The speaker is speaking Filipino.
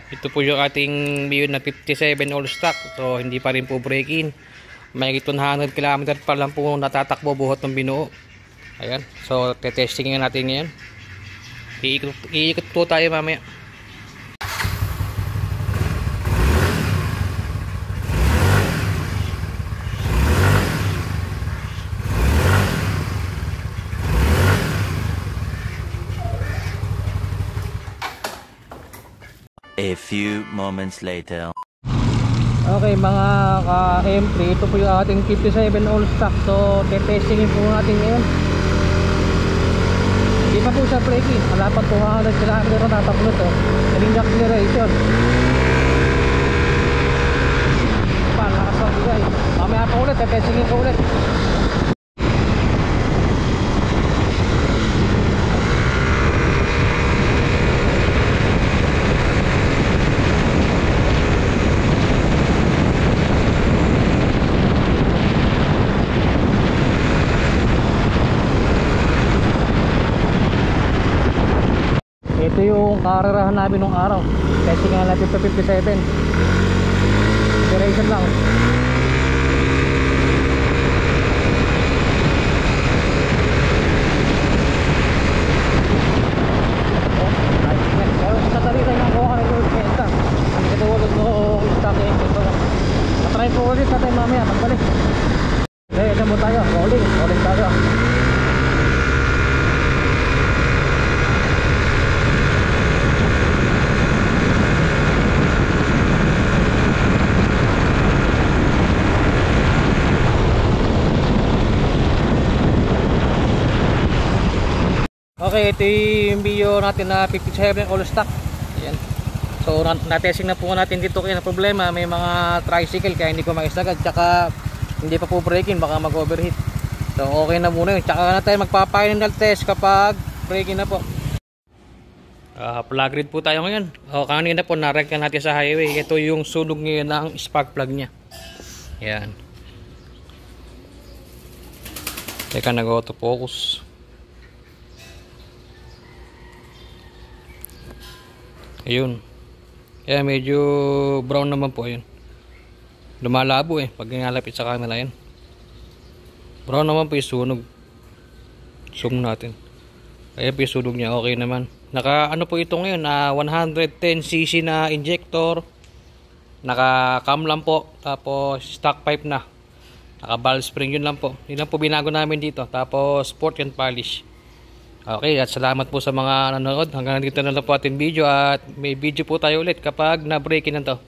Ito po yung ating Mio na 57 all stock. So hindi pa rin po break-in. May 100 km pa lang po natatakbo buhat ng binuo. Ayan. So tetestingin natin ngayon. Iikot po tayo mamaya. A few moments later. Okay mga ka-M3, ito po yung ating 57 all stock. So tetestingin po natin ngayon. Hindi pa po siya break-in. Wala pa 200 km na tatakbo to. Naling acceleration. Lakas ng bigay. Mamaya pa ulit, tetestingin ko ulit. Ito yung karerahan namin nung araw. Testing nga natin sa 57. Duration lang. Pero sa sarili lang ako kaya yung benta. Ang katulad mo stock eh. Matry po ulit natin mamaya. Magbalik. Okay, ito mo tayo. Rolling tayo. Okay, ito yung Mio natin na 57 all stock. Ayan. So natesting na po natin dito kaya na problema. May mga tricycle kaya hindi ko maisagad. Tsaka hindi pa po break-in, baka mag-overheat. So okay na muna yun. Tsaka na tayo magpa-final test kapag break-in na po. Plug read po tayo ngayon. Kanina po na-rank natin sa highway. Ito yung sunog ngayon ng spark plug nya. Ayan. Teka, nag-auto focus. Ayun. Kaya medyo brown naman po ayun. Lumalabo pag nalapit sa camera yan. Brown naman po yung sunog. Zoom natin. Kaya po yung sunog niya okay naman. Naka ano po ito ngayon 110cc na injector. Naka cam lang po. Tapos stock pipe na. Naka valve spring yun lang po. Yun lang po binago namin dito. Tapos sport and polish. Okay, at salamat po sa mga nanonood. Hanggang dito na lang po ating video at may video po tayo ulit kapag na-break-in na to.